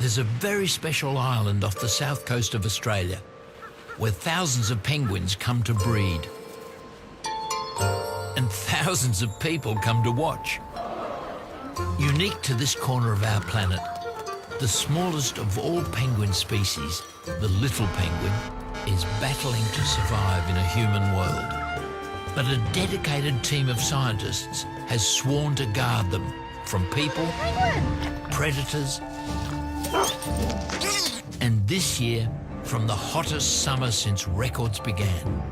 There's a very special island off the south coast of Australia where thousands of penguins come to breed. And thousands of people come to watch. Unique to this corner of our planet, the smallest of all penguin species, the little penguin, is battling to survive in a human world. But a dedicated team of scientists has sworn to guard them from people, predators, and this year, from the hottest summer since records began.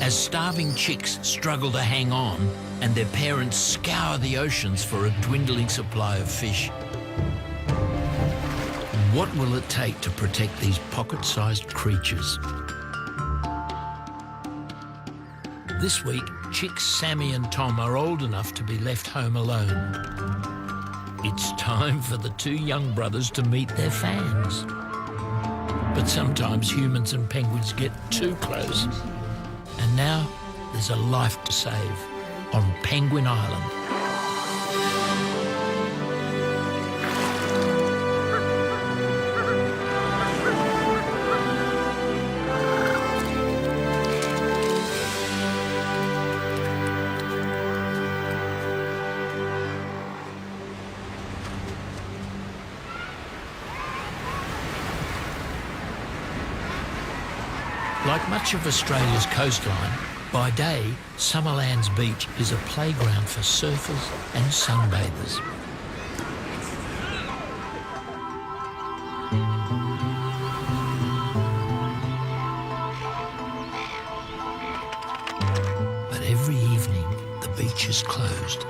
As starving chicks struggle to hang on and their parents scour the oceans for a dwindling supply of fish. What will it take to protect these pocket-sized creatures? This week, chicks Sammy and Tom are old enough to be left home alone. It's time for the two young brothers to meet their fans. But sometimes humans and penguins get too close. And now there's a life to save on Penguin Island. Like much of Australia's coastline, by day, Summerland's beach is a playground for surfers and sunbathers. But every evening, the beach is closed.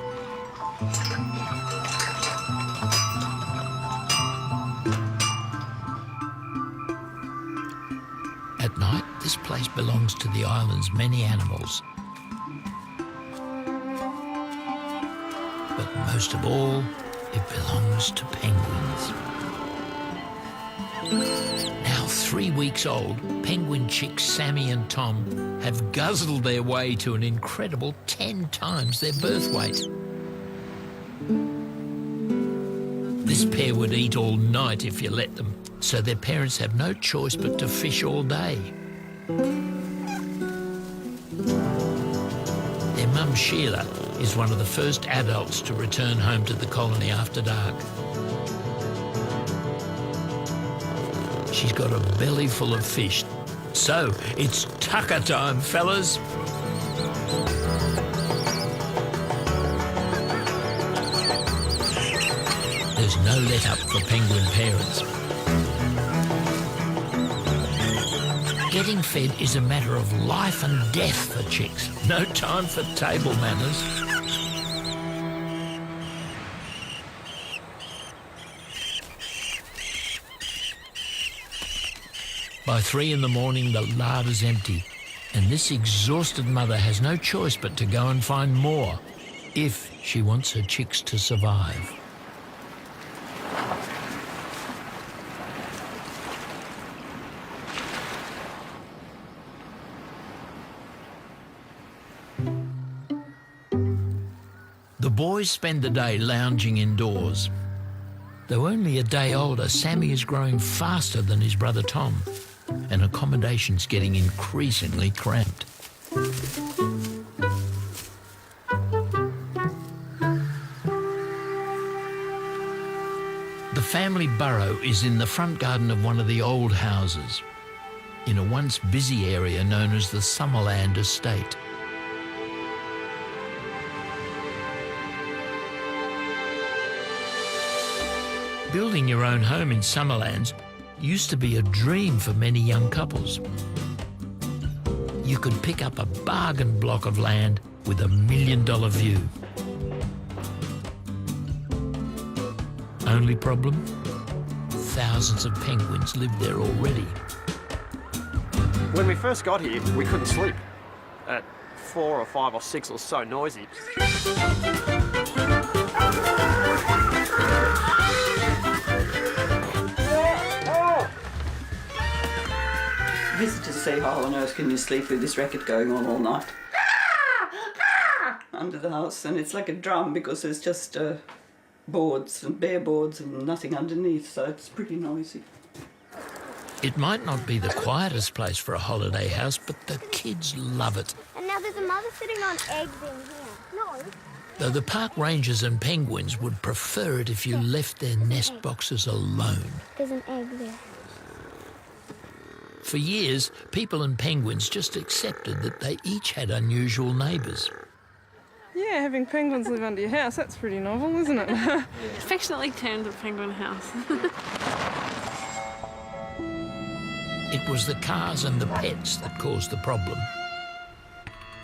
At night, this place belongs to the island's many animals. But most of all, it belongs to penguins. Now 3 weeks old, penguin chicks Sammy and Tom have guzzled their way to an incredible 10 times their birth weight. This pair would eat all night if you let them, so their parents have no choice but to fish all day. Their mum Sheila is one of the first adults to return home to the colony after dark. She's got a belly full of fish, so it's tucker time, fellas. There's no let-up for penguin parents. Getting fed is a matter of life and death for chicks. No time for table manners. By 3 in the morning, the larder's empty, and this exhausted mother has no choice but to go and find more if she wants her chicks to survive. The boys spend the day lounging indoors. Though only a day older, Sammy is growing faster than his brother Tom, and accommodation's getting increasingly cramped. The family burrow is in the front garden of one of the old houses, in a once busy area known as the Summerland Estate. Building your own home in Summerlands used to be a dream for many young couples. You could pick up a bargain block of land with $1 million view. Only problem? Thousands of penguins live there already. When we first got here, we couldn't sleep. At 4 or 5 or 6, it was so noisy. Visitors say, how on earth can you sleep with this racket going on all night? Under the house, and it's like a drum because there's just boards and bare boards and nothing underneath, so it's pretty noisy. It might not be the quietest place for a holiday house, but the kids love it. And now there's a mother sitting on eggs in here. No. Though the park rangers and penguins would prefer it if you left their nest boxes alone. There's an egg there. For years, people and penguins just accepted that they each had unusual neighbours. Yeah, having penguins live under your house, that's pretty novel, isn't it? Affectionately termed a penguin house. It was the cars and the pets that caused the problem.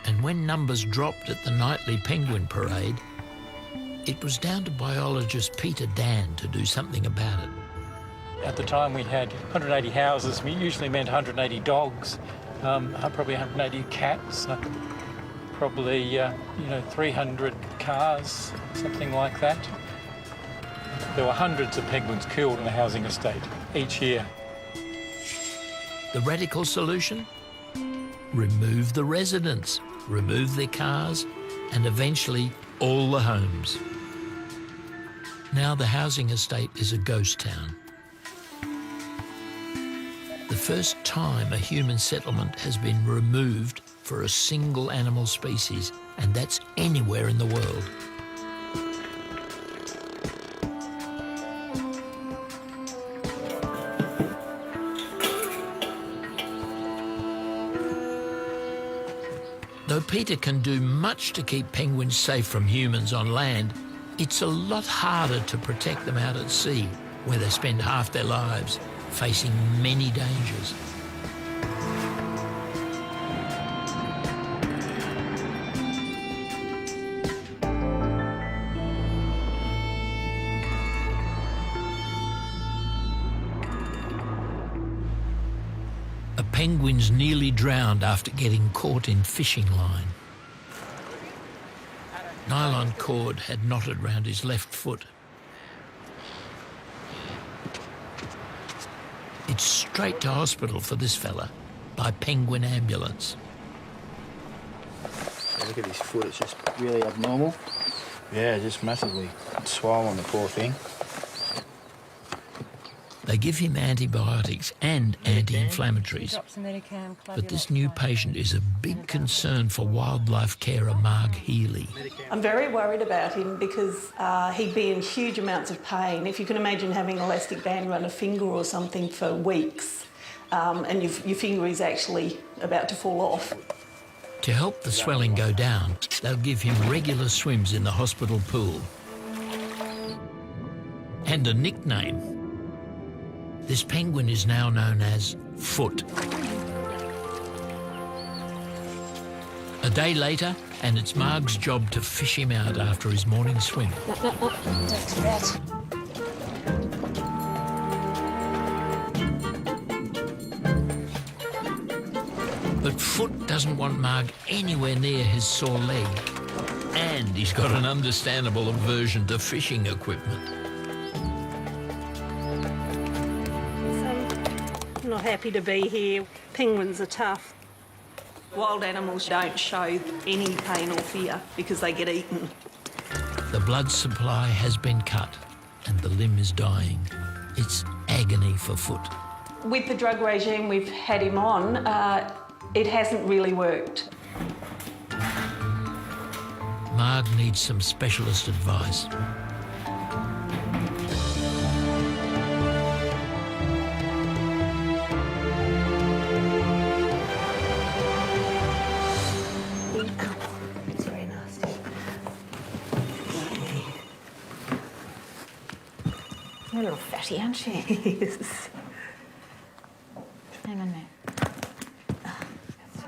And when numbers dropped at the nightly penguin parade, it was down to biologist Peter Dan to do something about it. At the time we had 180 houses. We usually meant 180 dogs, probably 180 cats, probably 300 cars, something like that. There were hundreds of penguins killed in a housing estate each year. The radical solution? Remove the residents, remove their cars, and eventually all the homes. Now the housing estate is a ghost town. The first time a human settlement has been removed for a single animal species, and that's anywhere in the world. Though Peter can do much to keep penguins safe from humans on land, it's a lot harder to protect them out at sea, where they spend half their lives facing many dangers. A penguin's nearly drowned after getting caught in fishing line. Nylon cord had knotted round his left foot. It's straight to hospital for this fella by penguin ambulance. Look at his foot, it's just really abnormal. Yeah, just massively swollen, the poor thing. They give him antibiotics and anti-inflammatories. But this new patient is a big concern for wildlife carer Marg Healy. I'm very worried about him because he'd be in huge amounts of pain. If you can imagine having an elastic band around a finger or something for weeks, and your finger is actually about to fall off. To help the swelling go down, they'll give him regular swims in the hospital pool. And a nickname. This penguin is now known as Foot. A day later, and it's Marg's job to fish him out after his morning swim. But Foot doesn't want Marg anywhere near his sore leg. And he's got an understandable aversion to fishing equipment. I'm not happy to be here. Penguins are tough. Wild animals don't show any pain or fear because they get eaten. The blood supply has been cut and the limb is dying. It's agony for Foot. With the drug regime we've had him on, it hasn't really worked. Marg needs some specialist advice. It's very nasty. You're a little fatty, aren't you? Yes. Hang on a minute.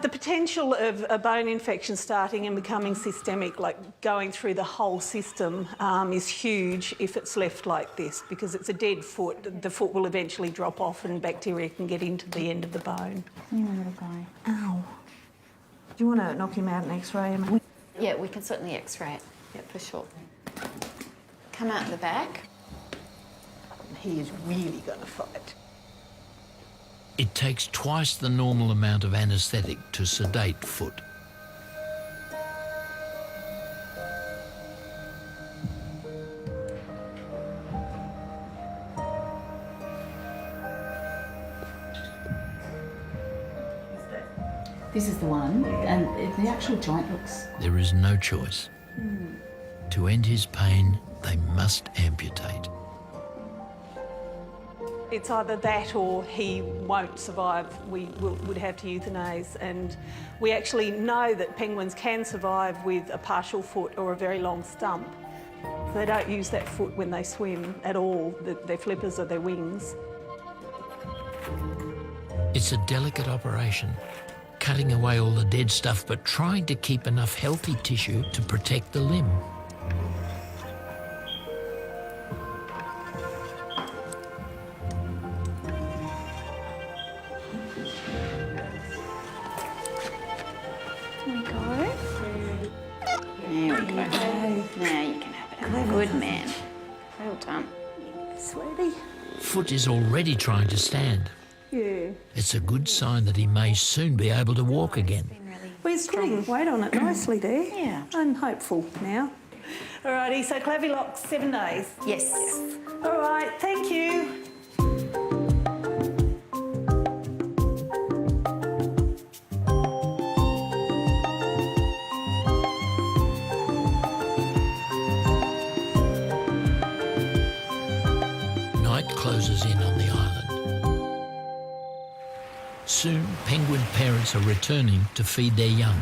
The potential of a bone infection starting and becoming systemic, like going through the whole system, is huge if it's left like this because it's a dead foot. The foot will eventually drop off and bacteria can get into the end of the bone. Hang on, little guy. Ow. Do you want to knock him out and x-ray him? Yeah, we can certainly x-ray it. Yeah, for sure. Come out the back. He is really going to fight. It takes twice the normal amount of anaesthetic to sedate Foot. This is the one, and the actual joint looks... There is no choice. To end his pain, they must amputate. It's either that or he won't survive. We would have to euthanize, and we actually know that penguins can survive with a partial foot or a very long stump. They don't use that foot when they swim at all. Their flippers are their wings. It's a delicate operation, cutting away all the dead stuff but trying to keep enough healthy tissue to protect the limb. There we go. Now you can have it. Good man. Well done. Sweetie. Foot is already trying to stand. Yeah. It's a good sign that he may soon be able to walk again. Well, he's putting weight on it nicely there. Yeah. I'm hopeful now. Alrighty, so Clavilox, 7 days. Yes. All right, thank you. Night closes in on the island. Soon, penguin parents are returning to feed their young.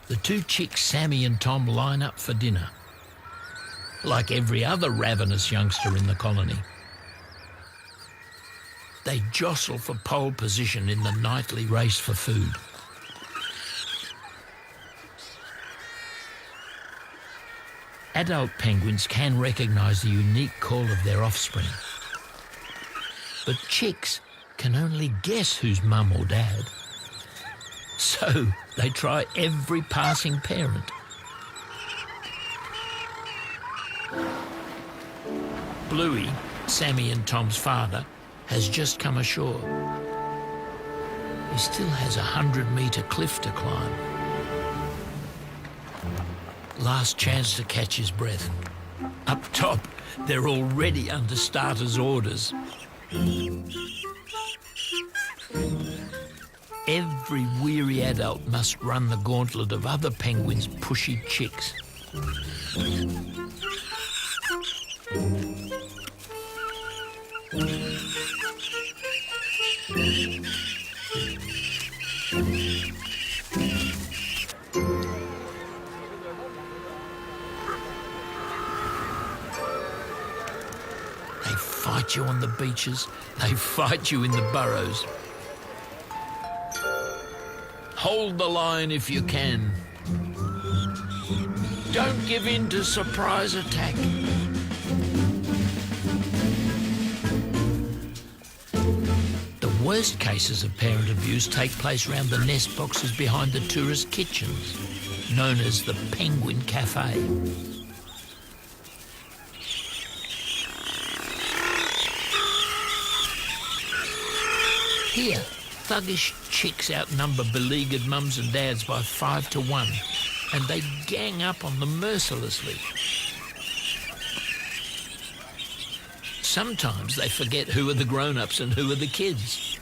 The two chicks, Sammy and Tom, line up for dinner, like every other ravenous youngster in the colony. They jostle for pole position in the nightly race for food. Adult penguins can recognise the unique call of their offspring. But chicks can only guess who's mum or dad. So they try every passing parent. Bluey, Sammy and Tom's father, has just come ashore. He still has a 100-metre cliff to climb. Last chance to catch his breath. Up top, they're already under starters' orders. Every weary adult must run the gauntlet of other penguins' pushy chicks. They fight you on the beaches, they fight you in the burrows. Hold the line if you can. Don't give in to surprise attack. The worst cases of parent abuse take place around the nest boxes behind the tourist kitchens, known as the Penguin Cafe. Here, thuggish chicks outnumber beleaguered mums and dads by 5 to 1, and they gang up on them mercilessly. Sometimes they forget who are the grown-ups and who are the kids.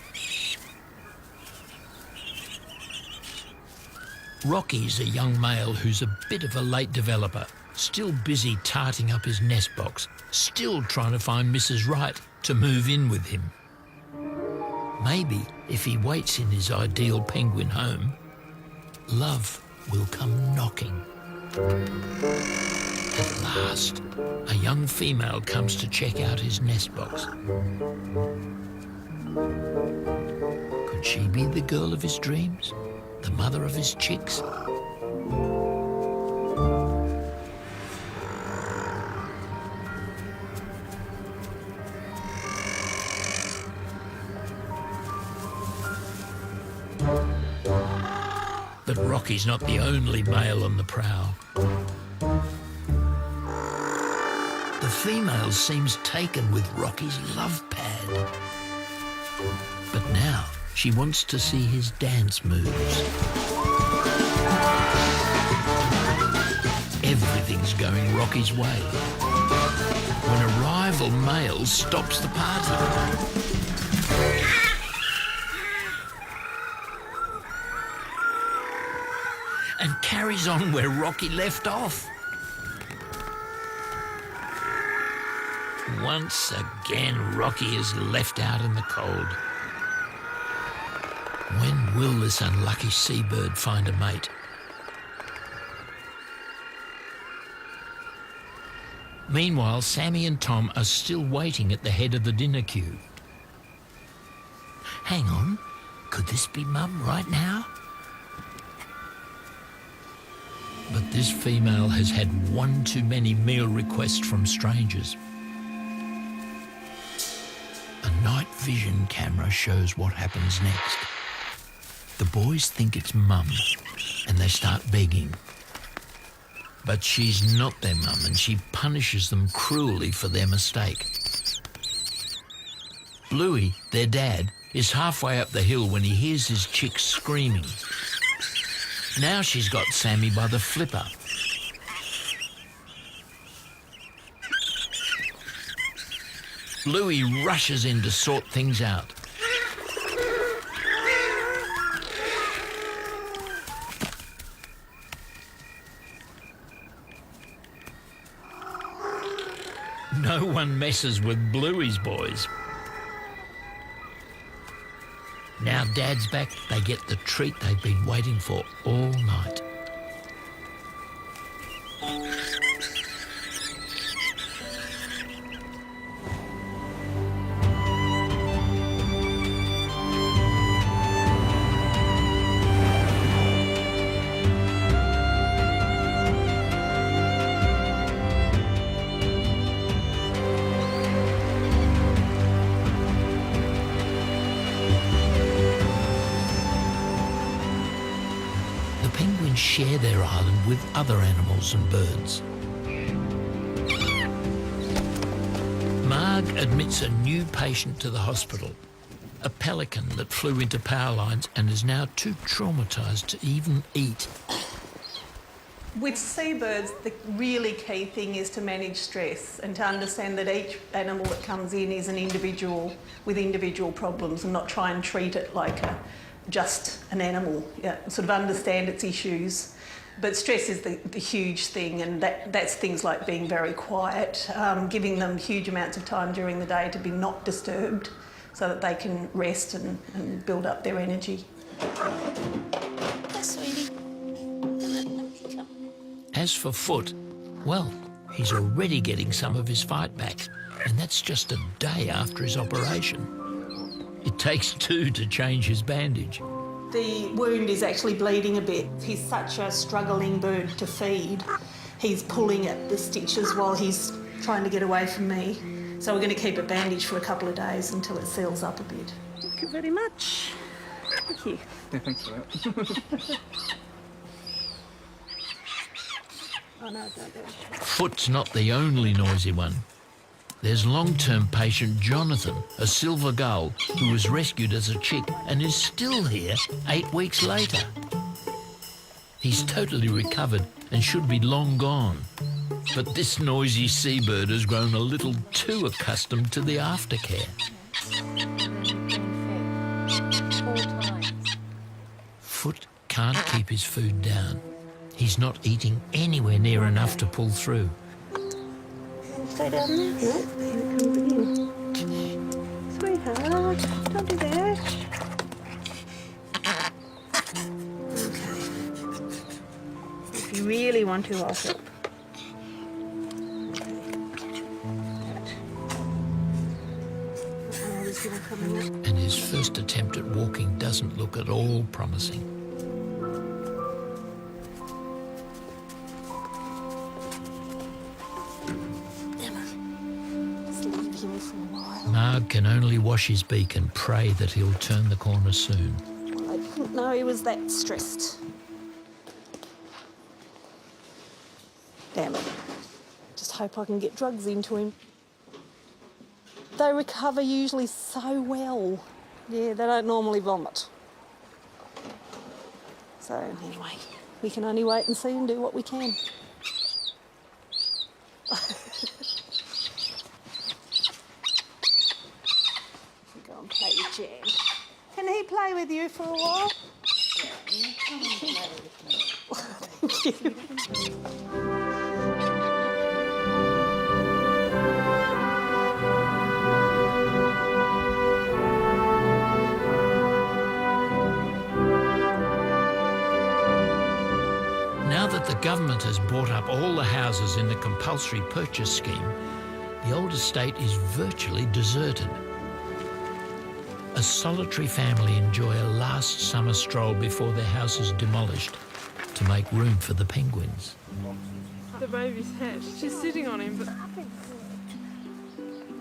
Rocky's a young male who's a bit of a late developer, still busy tarting up his nest box, still trying to find Mrs. Right to move in with him. Maybe if he waits in his ideal penguin home, love will come knocking. At last, a young female comes to check out his nest box. Could she be the girl of his dreams? The mother of his chicks? But Rocky's not the only male on the prowl. The female seems taken with Rocky's love pad. But now she wants to see his dance moves. Everything penguins going Rocky's way when a rival male stops the party. And carries on where Rocky left off. Once again, Rocky is left out in the cold. When will this unlucky seabird find a mate? Meanwhile, Sammy and Tom are still waiting at the head of the dinner queue. Hang on, could this be Mum right now? But this female has had one too many meal requests from strangers. A night vision camera shows what happens next. The boys think it's Mum, and they start begging. But she's not their mum, and she punishes them cruelly for their mistake. Bluey, their dad, is halfway up the hill when he hears his chicks screaming. Now she's got Sammy by the flipper. Bluey rushes in to sort things out. No one messes with Bluey's boys. Now Dad's back, they get the treat they've been waiting for all night. Penguins share their island with other animals and birds. Marg admits a new patient to the hospital, a pelican that flew into power lines and is now too traumatised to even eat. With seabirds, the really key thing is to manage stress and to understand that each animal that comes in is an individual with individual problems and not try and treat it like just an animal, sort of understand its issues. But stress is the huge thing, and that's things like being very quiet, giving them huge amounts of time during the day to be not disturbed so that they can rest and build up their energy. As for Foot, well, he's already getting some of his fight back, and that's just a day after his operation. It takes two to change his bandage. The wound is actually bleeding a bit. He's such a struggling bird to feed. He's pulling at the stitches while he's trying to get away from me. So we're going to keep it bandaged for a couple of days until it seals up a bit. Thank you very much. Thank you. Yeah, thanks for that. Oh, no, don't do it. Foot's not the only noisy one. There's long-term patient Jonathan, a silver gull, who was rescued as a chick and is still here 8 weeks later. He's totally recovered and should be long gone. But this noisy seabird has grown a little too accustomed to the aftercare. Foot can't keep his food down. He's not eating anywhere near enough to pull through. Stay down there. No, here it comes in. Sweetheart, don't do that. Okay. If you really want to, I'll help. And his first attempt at walking doesn't look at all promising. Marg can only wash his beak and pray that he'll turn the corner soon. Well, I didn't know he was that stressed. Damn it. Just hope I can get drugs into him. They recover usually so well. Yeah, they don't normally vomit. So anyway, we can only wait and see and do what we can. Now that the government has bought up all the houses in the compulsory purchase scheme, the old estate is virtually deserted. A solitary family enjoy a last summer stroll before their house is demolished to make room for the penguins. The baby's hatched. She's sitting on him, but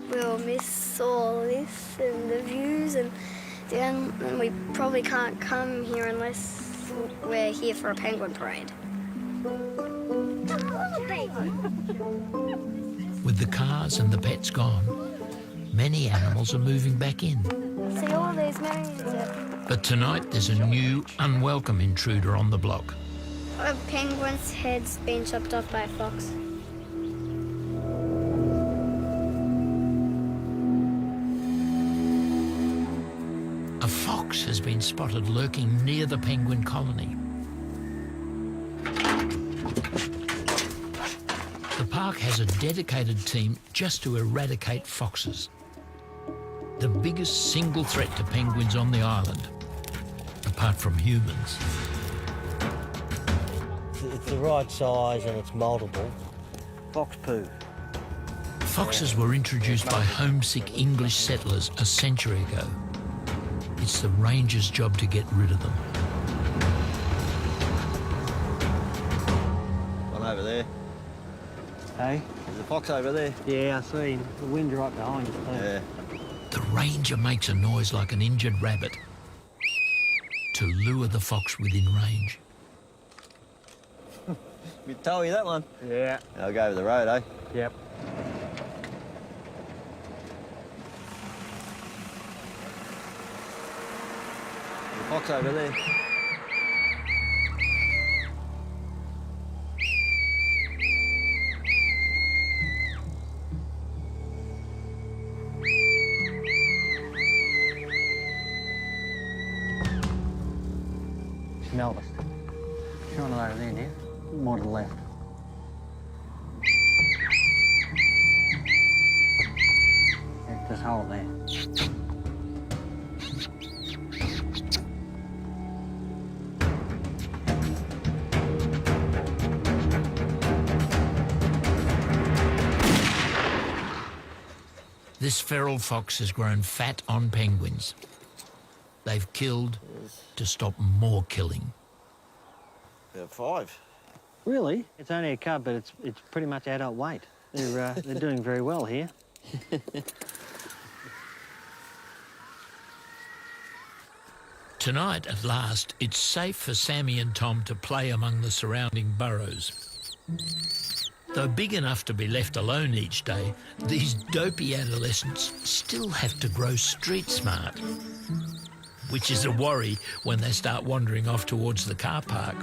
We'll miss all this and the views, and we probably can't come here unless we're here for a penguin parade. With the cars and the pets gone, many animals are moving back in. See all these millions But tonight there's a new, unwelcome intruder on the block. A penguin's head's been chopped off by a fox. A fox has been spotted lurking near the penguin colony. The park has a dedicated team just to eradicate foxes. The biggest single threat to penguins on the island, apart from humans. It's the right size and it's multiple. Fox poo. Foxes were introduced by homesick English settlers a century ago. It's the ranger's job to get rid of them. One over there. Hey? There's a fox over there. Yeah, I seen. The wind right behind us. Yeah. The ranger makes a noise like an injured rabbit to lure the fox within range. You told you that one? Yeah. I'll go over the road, eh? Yep. The fox over there. Smell us. Shine it over there, dear. More to the left. Yeah, just hold it there. This feral fox has grown fat on penguins. They've killed to stop more killing. About 5. Really? It's only a cub, but it's pretty much adult weight. They're doing very well here. Tonight, at last, it's safe for Sammy and Tom to play among the surrounding burrows. Though big enough to be left alone each day, these dopey adolescents still have to grow street smart, which is a worry when they start wandering off towards the car park.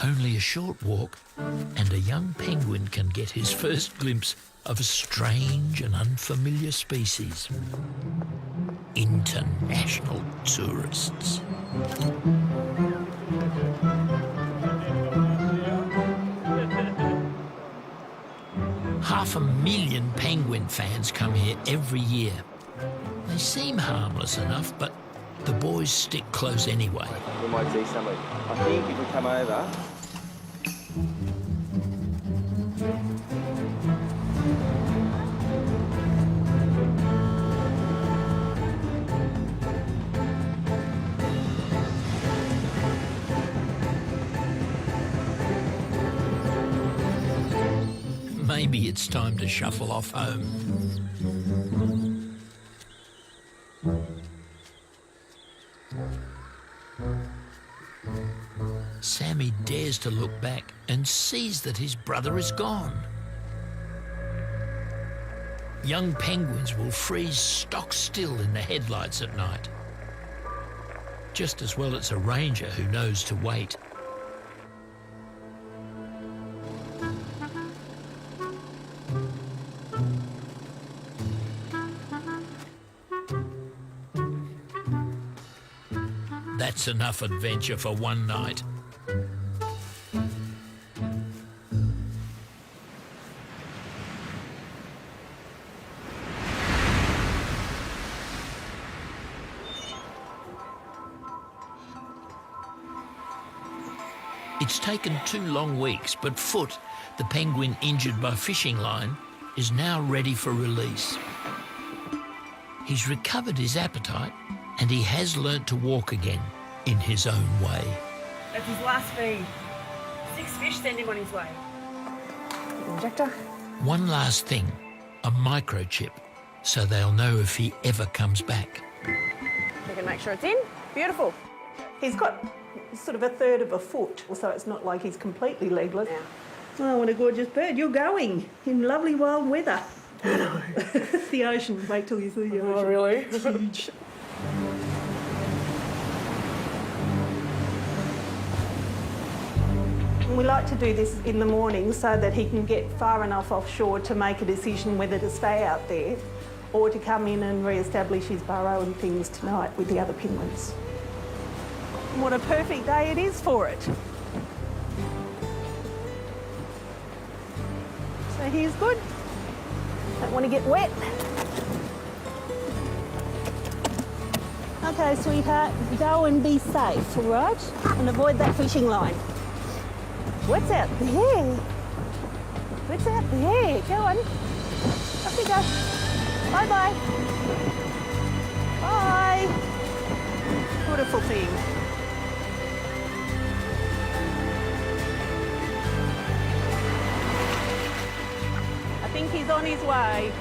Only a short walk and a young penguin can get his first glimpse of a strange and unfamiliar species. International tourists. Half a million penguin fans come here every year. They seem harmless enough, but the boys stick close anyway. We might see somebody. I think if we come over... Maybe it's time to shuffle off home. Sammy dares to look back and sees that his brother is gone. Young penguins will freeze stock still in the headlights at night. Just as well it's a ranger who knows to wait. That's enough adventure for one night. It's taken 2 long weeks, but Foot, the penguin injured by fishing line, is now ready for release. He's recovered his appetite and he has learnt to walk again in his own way. That's his last feed. 6 fish send him on his way. Injector. One last thing, a microchip, so they'll know if he ever comes back. We can make sure it's in. Beautiful. He's got sort of a third of a foot, so it's not like he's completely legless. Yeah. Oh, what a gorgeous bird. You're going in lovely wild weather. The ocean. Wait till you see the ocean. Oh, really? It's huge. We like to do this in the morning so that he can get far enough offshore to make a decision whether to stay out there or to come in and re-establish his burrow and things tonight with the other penguins. What a perfect day it is for it. So here's good. Don't want to get wet. Okay, sweetheart, go and be safe, all right? And avoid that fishing line. What's out there? What's out there? Go on. Off you go. Bye-bye. Bye. Beautiful thing. I think he's on his way.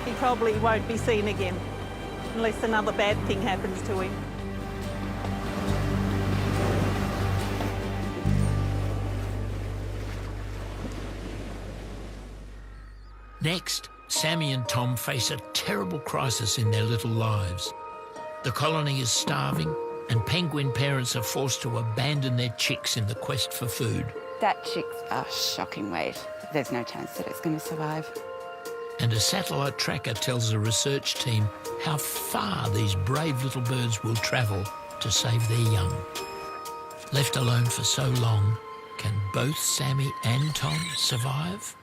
He probably won't be seen again, unless another bad thing happens to him. Next, Sammy and Tom face a terrible crisis in their little lives. The colony is starving and penguin parents are forced to abandon their chicks in the quest for food. That chick's a shocking weight. There's no chance that it's going to survive. And a satellite tracker tells the research team how far these brave little birds will travel to save their young. Left alone for so long, can both Sammy and Tom survive?